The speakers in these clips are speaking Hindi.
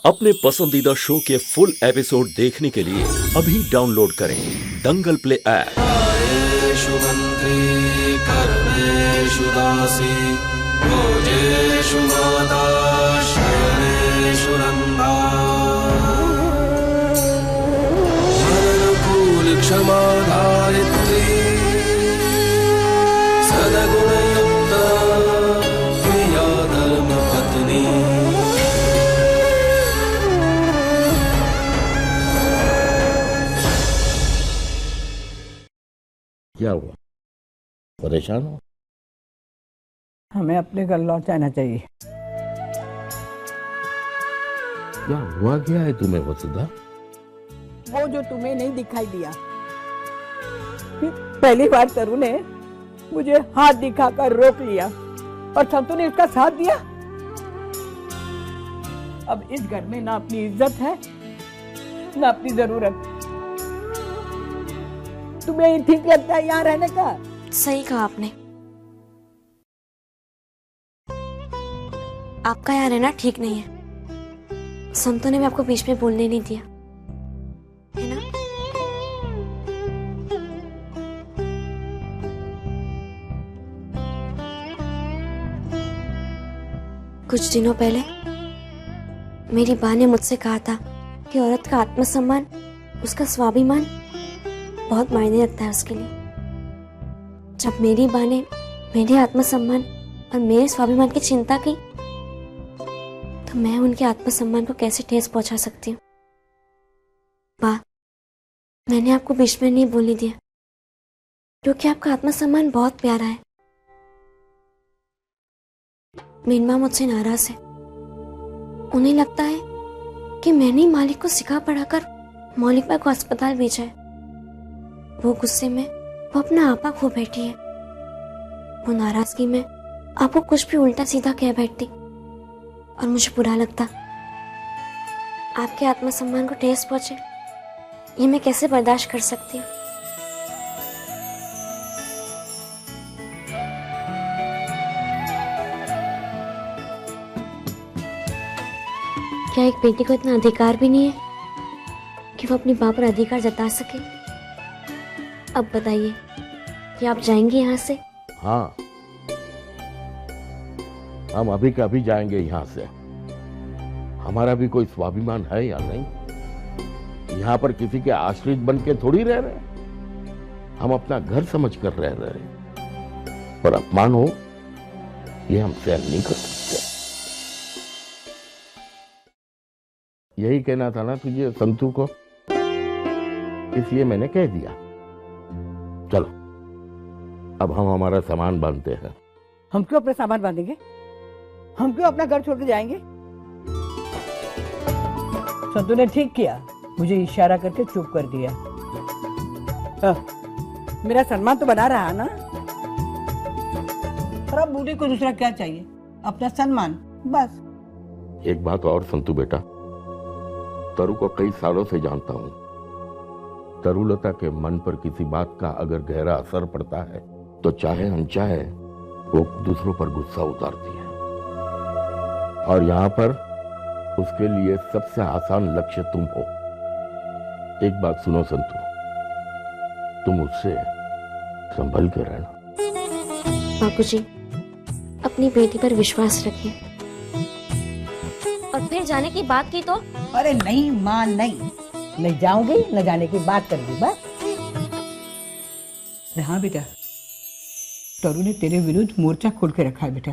अपने पसंदीदा शो के फुल एपिसोड देखने के लिए अभी डाउनलोड करें दंगल प्ले ऐप। आयेषु मंत्री कर्मेषु दासी भोजेषु माता शयनेषु नंदा मननुकूल क्षमा धारित्री सद्गुणयुक्ता प्रिया धर्म पत्नी। क्या हुआ, परेशान हो? हमें अपने घर लौट जाना चाहिए। क्या हुआ, क्या है तुम्हें वसुधा? वो जो तुम्हें नहीं दिखाई दिया, पहली बार तरु ने मुझे हाथ दिखाकर रोक लिया और संतु ने उसका साथ दिया। अब इस घर में ना अपनी इज्जत है ना अपनी जरूरत। तुम्हें ठीक लगता है यहाँ रहने का? सही कहा आपने। आपका यहाँ रहना ठीक नहीं है। संतु ने भी आपको बीच में बोलने नहीं दिया, है ना? कुछ दिनों पहले मेरी माँ ने मुझसे कहा था कि औरत का आत्मसम्मान, उसका स्वाभिमान बहुत मायने रखता है उसके लिए। जब मेरी माँ ने मेरे आत्मसम्मान और मेरे स्वाभिमान की चिंता की, तो मैं उनके आत्मसम्मान को कैसे ठेस पहुंचा सकती हूँ? माँ, मैंने आपको बीच में नहीं बोलने दिया क्योंकि आपका आत्मसम्मान बहुत प्यारा है। मेरी माँ मुझसे नाराज है। उन्हें लगता है कि मैंने ही मालिक को सिखा पढ़ाकर मौलिक भाई को अस्पताल भेजा है। वो गुस्से में वो अपना आपा खो बैठी है। वो नाराजगी में आपको कुछ भी उल्टा सीधा कह बैठती और मुझे बुरा लगता। आपके आत्मसम्मान को ठेस पहुंचे, ये मैं कैसे बर्दाश्त कर सकती हूँ? क्या एक बेटी को इतना अधिकार भी नहीं है कि वो अपनी माँ पर अधिकार जता सके? अब बताइए कि आप जाएंगे यहाँ से? हाँ, हम अभी का अभी जाएंगे यहाँ से। हमारा भी कोई स्वाभिमान है या नहीं? यहाँ पर किसी के आश्रित बन के थोड़ी रह रहे। हम अपना घर समझ कर रह रहे, पर अपमान हो ये हम सहन नहीं कर सकते। यही कहना था ना तुझे संतु को, इसलिए मैंने कह दिया। चलो अब हम हमारा सामान बांधते हैं। हम क्यों अपना सामान बांधेंगे? हम क्यों अपना घर छोड़ के जाएंगे? संतु ने ठीक किया, मुझे इशारा करके चुप कर दिया। मेरा सम्मान तो बना रहा ना। और अब बूढ़े को दूसरा क्या चाहिए? अपना सम्मान बस। एक बात और संतु बेटा, तरु को कई सालों से जानता हूं। तरुलता के मन पर किसी बात का अगर गहरा असर पड़ता है तो चाहे अनचाहे वो दूसरों पर गुस्सा उतारती है। और यहाँ पर उसके लिए सबसे आसान लक्ष्य तुम हो। एक बात सुनो संतु, तुम उससे संभल के रहना। बापूजी, अपनी बेटी पर विश्वास रखिए। और फिर जाने की बात की तो? अरे नहीं मां, नहीं जाऊंगी, न जाने की बात करूंगी बस। हाँ बेटा, तरु ने तेरे विरुद्ध मोर्चा खोल के रखा है बेटा।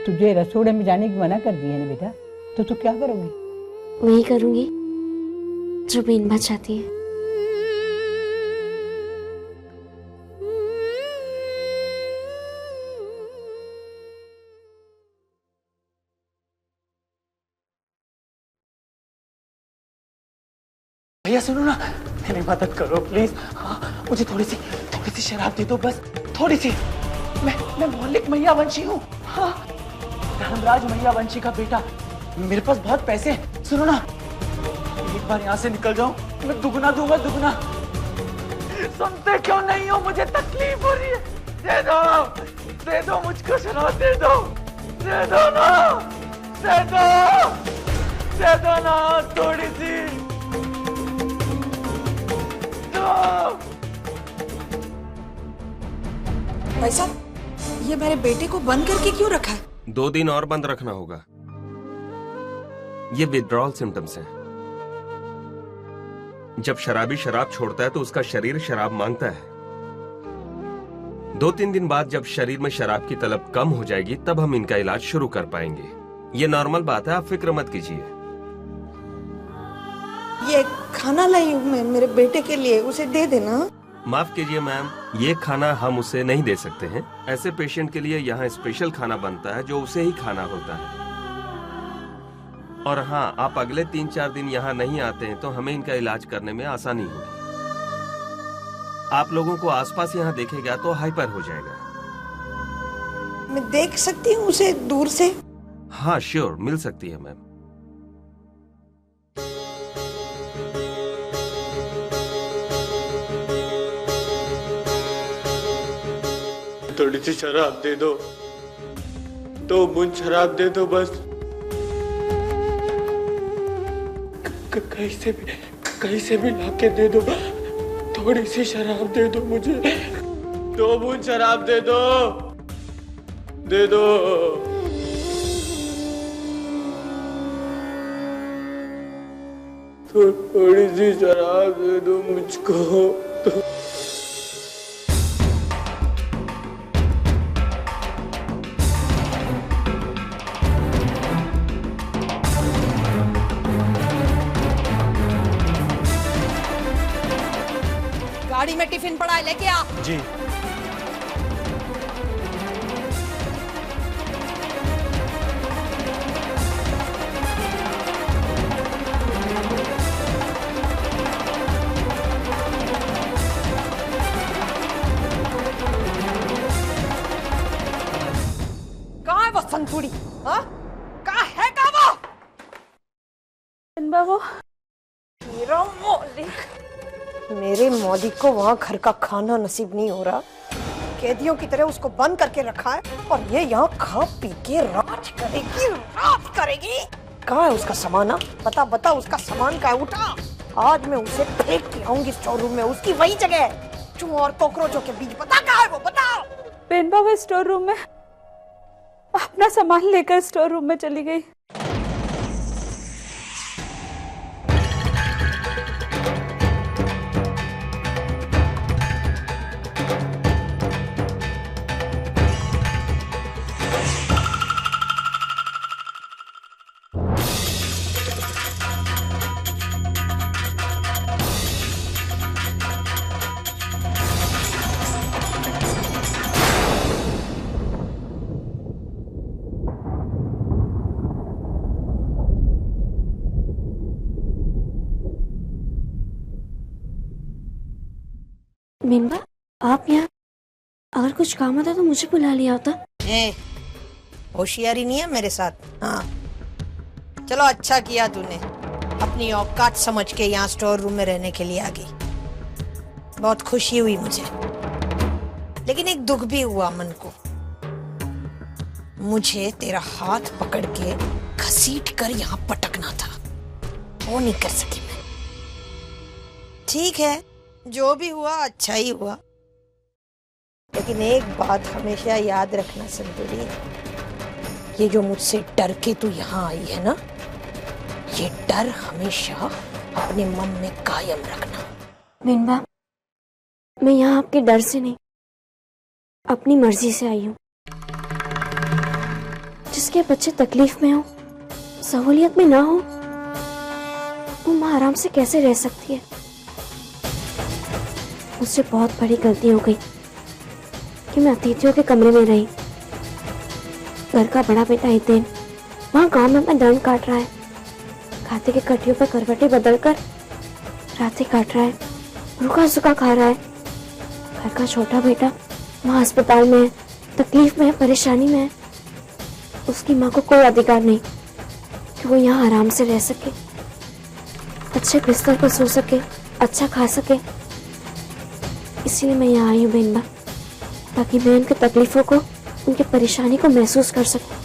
तुझे रसोड़े में जाने की मना कर दी है ना बेटा, तो तू क्या करोगी? वही करूंगी जो बीनमा चाहती है। भैया सुनो ना, मेरी मदद करो प्लीज। हाँ, मुझे थोड़ी सी शराब दे दो, बस थोड़ी सी। मैं मौलिक मैयावंशी हूँ। हाँ, धर्मराज मैयावंशी का बेटा। मेरे पास बहुत पैसे हैं। सुनो ना, एक बार यहाँ से निकल जाऊं, मैं दुगना दूंगा, दुगना। सुनते क्यों नहीं हो? मुझे तकलीफ हो रही है। दे दो मुझको शराब, दे दो ना, दे दो। दे दो ना थोड़ी सी। भाई साहब, ये मेरे बेटे को बंद करके क्यों रखा है? 2 दिन और बंद रखना होगा। ये विड्रॉल सिम्टम्स हैं। जब शराबी शराब छोड़ता है तो उसका शरीर शराब मांगता है। 2-3 दिन बाद जब शरीर में शराब की तलब कम हो जाएगी तब हम इनका इलाज शुरू कर पाएंगे। ये नॉर्मल बात है, आप फिक्र मत कीजिए। ये खाना लाई हूं मैं मेरे बेटे के लिए, उसे दे देना। माफ कीजिए मैम, ये खाना हम उसे नहीं दे सकते हैं। ऐसे पेशेंट के लिए यहाँ स्पेशल खाना बनता है जो उसे ही खाना होता है। और हाँ, आप अगले 3-4 दिन यहाँ नहीं आते हैं तो हमें इनका इलाज करने में आसानी होगी। आप लोगों को आसपास यहाँ देखेगा तो हाइपर हो जाएगा। मैं देख सकती हूँ उसे दूर से? हाँ श्योर, मिल सकती है मैम। थोड़ी सी शराब दे दो, 2 बूंद शराब दे दो बस। कहीं से भी लाके दे दो, थोड़ी सी शराब दे दो मुझे। 2 बूंद शराब दे दो, दे दो। थोड़ी सी शराब दे दो मुझको। गाड़ी में टिफिन पड़ा है, लेके आ। जी। कहाँ है वो संतुड़ी? हाँ, कहाँ है वो? बाबू, मेरा मौलिक, मेरे मौलिक को वहाँ घर का खाना नसीब नहीं हो रहा। कैदियों की तरह उसको बंद करके रखा है और ये यहाँ खा पी के राज करेगी। कहाँ है उसका सामान? बता उसका सामान कहाँ है? उठा, आज मैं उसे फेंक के आऊंगी स्टोर रूम में। उसकी वही जगह है, चूहों और कॉकरोचों के बीच। बता कहाँ है वो, बता। बेन बाबू स्टोर रूम में अपना सामान लेकर स्टोर रूम में चली गई। मीनबा, आप यहाँ? अगर कुछ काम होता तो मुझे बुला लिया होता। होशियारी नहीं है मेरे साथ? हाँ, चलो अच्छा किया तूने, अपनी औकात समझ के यहाँ स्टोर रूम में रहने के लिए आ गई। बहुत खुशी हुई मुझे, लेकिन एक दुख भी हुआ मन को। मुझे तेरा हाथ पकड़ के घसीट कर यहाँ पटकना था, वो नहीं कर सकी मैं। ठीक है, जो भी हुआ अच्छा ही हुआ, लेकिन एक बात हमेशा याद रखना संतुली, ये जो मुझसे डर के तू यहाँ आई है ना, ये डर हमेशा अपने मन में कायम रखना। मीनबा, मैं यहाँ आपके डर से नहीं, अपनी मर्जी से आई हूँ। जिसके बच्चे तकलीफ में हो, सहूलियत में ना हो, वो माँ आराम से कैसे रह सकती है? मुझसे बहुत बड़ी गलती हो गई कि मैं अतिथियों के कमरे में रही। घर का बड़ा बेटा हितेन वहाँ गांव में अपना दंड काट रहा है। खाते के कटियों पर करवटें बदलकर रातें काट रहा है, रूखा सूखा खा रहा है। घर का छोटा बेटा वहाँ अस्पताल में है, तकलीफ में है, परेशानी में है। उसकी माँ को कोई अधिकार नहीं कि वो यहाँ आराम से रह सके, अच्छे बिस्तर पर सो सके, अच्छा खा सके। इसीलिए मैं यहाँ आई हूँ बेनबा, ताकि मैं उनकी तकलीफों को, उनकी परेशानी को महसूस कर सकूं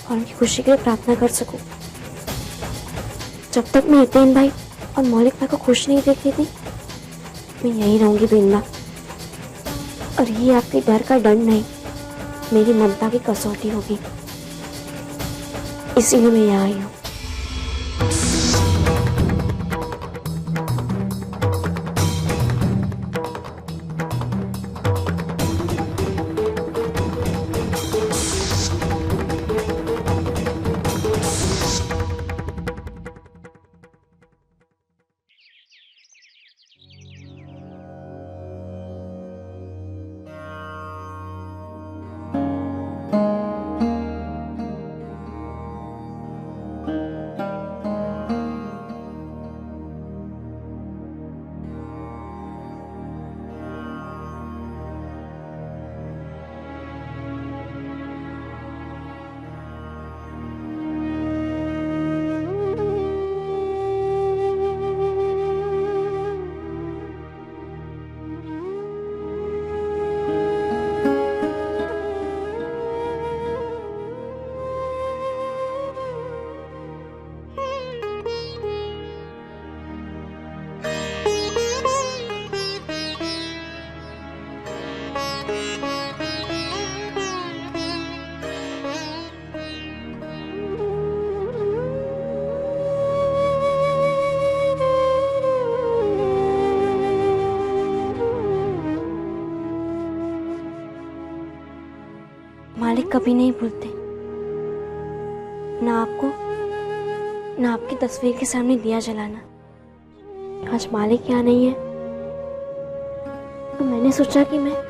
और उनकी खुशी के लिए प्रार्थना कर सकूं। जब तक मैं हितेन भाई और मौलिक भाई को खुश नहीं देखती थी, मैं यहीं रहूंगी बेनबा। और ये आपके डर का दंड नहीं, मेरी ममता की कसौटी होगी, इसीलिए मैं यहाँ आई हूँ। मालिक कभी नहीं भूलते, ना आपको ना आपकी तस्वीर के सामने दिया जलाना। आज मालिक यहाँ नहीं है तो मैंने सोचा कि मैं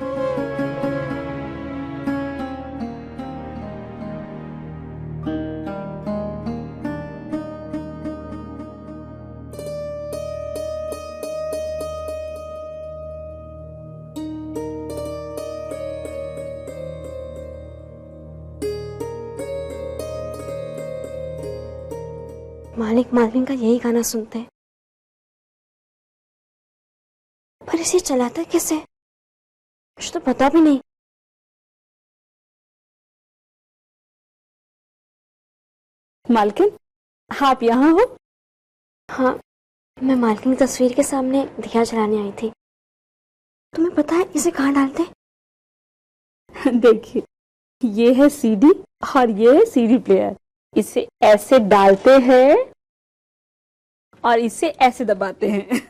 मालिक मालविन का यही गाना सुनते हैं, पर इसे चलाता कैसे कुछ तो पता भी नहीं। मालकिन, आप यहाँ हो? हाँ, मैं मालकिन की तस्वीर के सामने दिया जलाने आई थी। तुम्हें पता है इसे कहाँ डालते? देखिए, ये है सीडी और ये है सीडी प्लेयर। इसे ऐसे डालते हैं और इसे ऐसे दबाते हैं।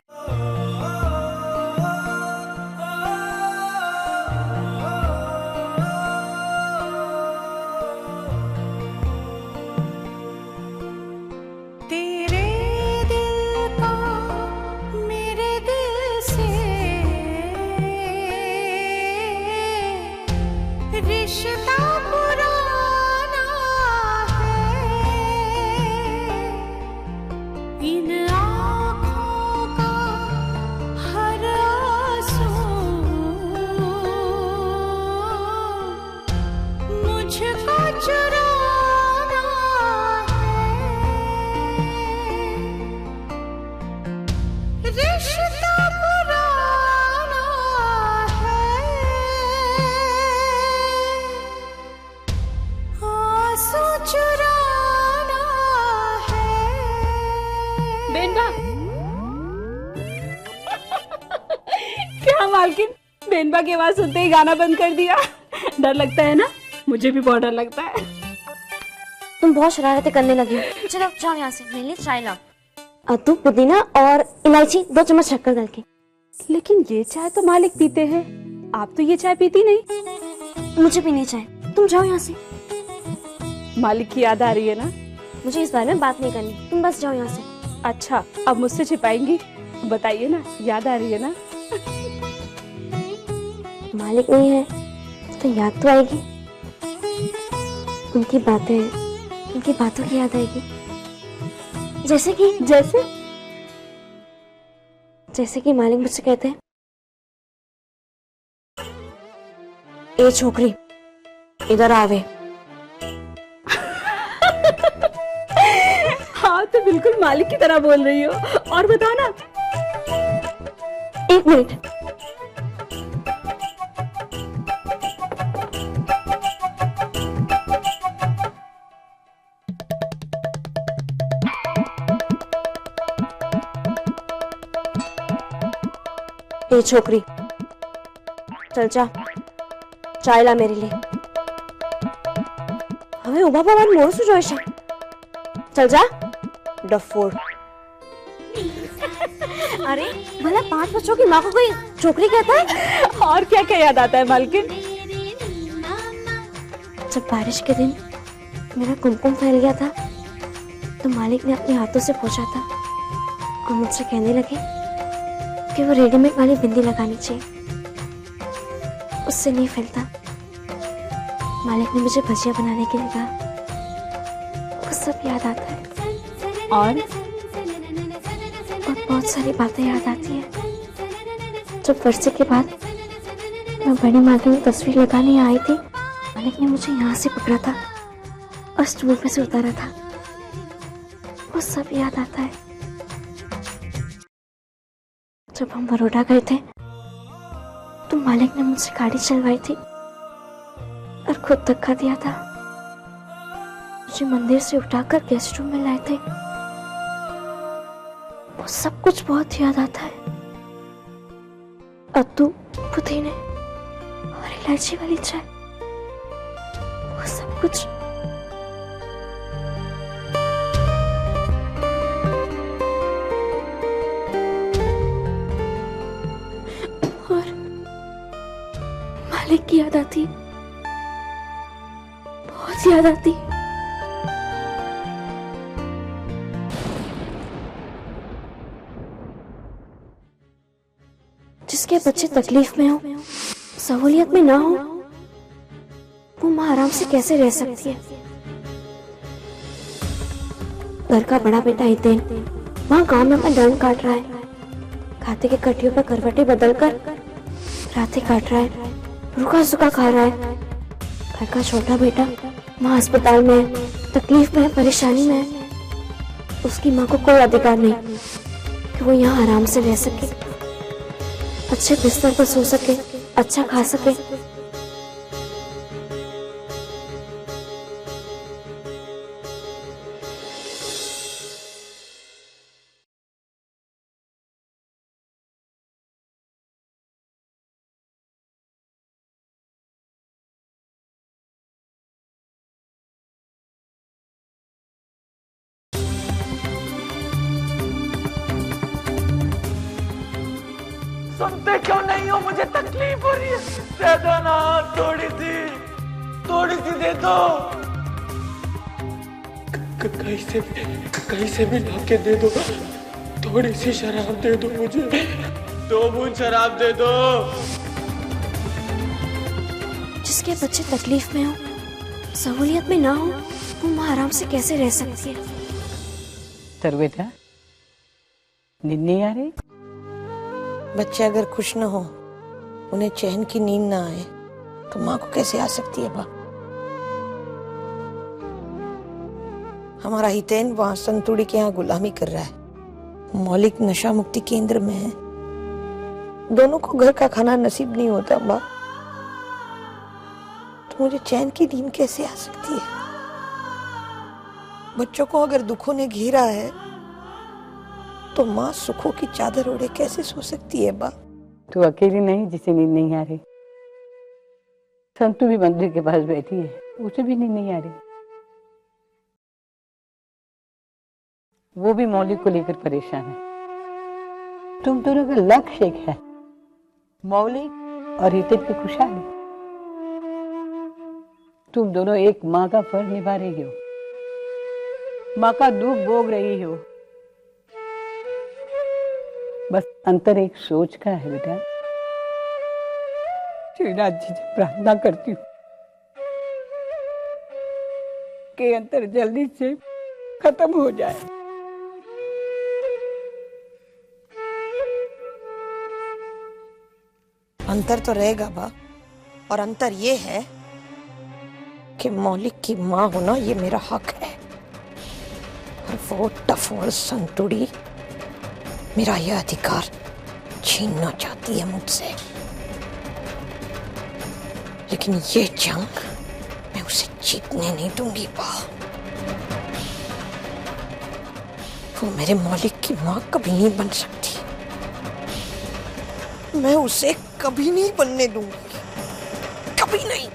तेरे दिल का मेरे दिल से रिश्ता पुराना है, इन आँखों का हर आंसू मुझको चुराना है, रिश्ता पुराना है, आंसू चुराना है। बेनबा, क्या मालकिन, बेनबा की आवाज सुनते ही गाना बंद कर दिया। डर लगता है ना? मुझे भी बहुत डर लगता है। तुम बहुत शरारतें करने लगी हो। चलो जाओ यहाँ से, मेरे लिए चाय लाओ। अदरक, पुदीना और इलायची 2 चम्मच शक्कर डाल के। लेकिन ये चाय तो मालिक पीते हैं, आप तो ये चाय पीती नहीं। मुझे पीनी चाय, तुम जाओ यहाँ से। मालिक की याद आ रही है ना? मुझे इस बारे में बात नहीं करनी, तुम बस जाओ यहाँ से। अच्छा, अब मुझसे छिपाएंगी? बताइए ना, याद आ रही है ना? मालिक नहीं है तो याद तो आएगी, उनकी बातों की याद आएगी। जैसे कि मालिक मुझसे कहते हैं, ए छोकरी इधर आवे। हाँ, तो बिल्कुल मालिक की तरह बोल रही हो। और बताओ ना। 1 मिनट। ए छोकरी, चल जा, चाय ला मेरे लिए। हमें उबा बाबा मोर सु जोईशे, चल जा डफोड़। अरे भला 5 बच्चों की माँ को कोई छोकरी कहता है? और क्या क्या याद आता है मालकिन? जब बारिश के दिन मेरा कुमकुम फैल गया था तो मालिक ने अपने हाथों से पोंछा था और मुझसे कहने लगे कि वो रेडीमेड वाली बिंदी लगानी चाहिए, उससे नहीं फैलता। मालिक ने मुझे भजिया बनाने के लिए कहा। वो सब याद आता है और बहुत सारी बातें याद आती है। जब वर्षे के बाद मैं बड़ी माँ की तस्वीर लगाने आई थी, मालिक ने मुझे यहाँ से पकड़ा था और स्टूल पे से उतारा था। वो सब याद आता है। जब हम बड़ौदा गए थे तो मालिक ने मुझसे गाड़ी चलवाई थी और खुद धक्का दिया था। मुझे मंदिर से उठाकर गेस्ट रूम में लाए थे। वो सब कुछ बहुत याद आता है। अद्दू, पुदीने और इलायची वाली चाय, वो सब कुछ। और मालिक की याद आती, बहुत याद आती। जिसके बच्चे तकलीफ में हो, सहूलियत में ना हो, वो माँ आराम से कैसे रह सकती है? घर का बड़ा बेटा हितेन वहाँ गांव में अपना डंड काट रहा है। खाते के कटियों पर करवटें बदलकर रातें काट रहा है, रूखा सूखा खा रहा है। घर का छोटा बेटा माँ अस्पताल में है, तकलीफ में है, परेशानी में है। उसकी माँ को कोई अधिकार नहीं कि वो यहाँ आराम से रह सके, अच्छे बिस्तर पर सो सके, अच्छा खा सके। सुनते क्यों नहीं हो? मुझे तकलीफ हो रही है। दे दो ना, थोड़ी सी दे दो। कहीं से भी लाके दे दो। थोड़ी सी शराब दे दो मुझे, 2 बूंद शराब दे दो। जिसके बच्चे तकलीफ में हो, सहूलियत में ना हो, वो माँ आराम से कैसे रह सकती है? तर बेटा, नींद नहीं आ रही? बच्चे अगर खुश न हो, उन्हें चैन की नींद ना आए, तो माँ को कैसे आ सकती है बा? हमारा हितेन वहां संतुड़ी के यहाँ गुलामी कर रहा है। मौलिक नशा मुक्ति केंद्र में है। दोनों को घर का खाना नसीब नहीं होता बा, तो मुझे चैन की नींद कैसे आ सकती है? बच्चों को अगर दुखों ने घेरा है तो माँ सुखों की चादर ओढ़े कैसे सो सकती है बा? तू अकेली नहीं जिसे नींद नहीं आ रही। संतू भी मंदिर के पास बैठी है, उसे भी नींद नहीं आ रही। वो भी मौलिक को लेकर परेशान है। तुम दोनों का लक्ष्य एक है, मौलिक और हितेन की खुशहाली। तुम दोनों एक माँ का फर्ज निभा रही हो, माँ का दुख भोग रही हो। बस अंतर एक सोच का है बेटा। श्रीनाथ जी से प्रार्थना करती हूँ कि अंतर जल्दी से खत्म हो जाए। अंतर तो रहेगा बा, और अंतर ये है कि मौलिक की माँ होना ये मेरा हक है, और वो टफोड़ संतुड़ी मेरा यह अधिकार छीनना चाहती है मुझसे। लेकिन ये जंग मैं उसे जीतने नहीं दूंगी बा। वो मेरे मौलिक की माँ कभी नहीं बन सकती। मैं उसे कभी नहीं बनने दूंगी, कभी नहीं।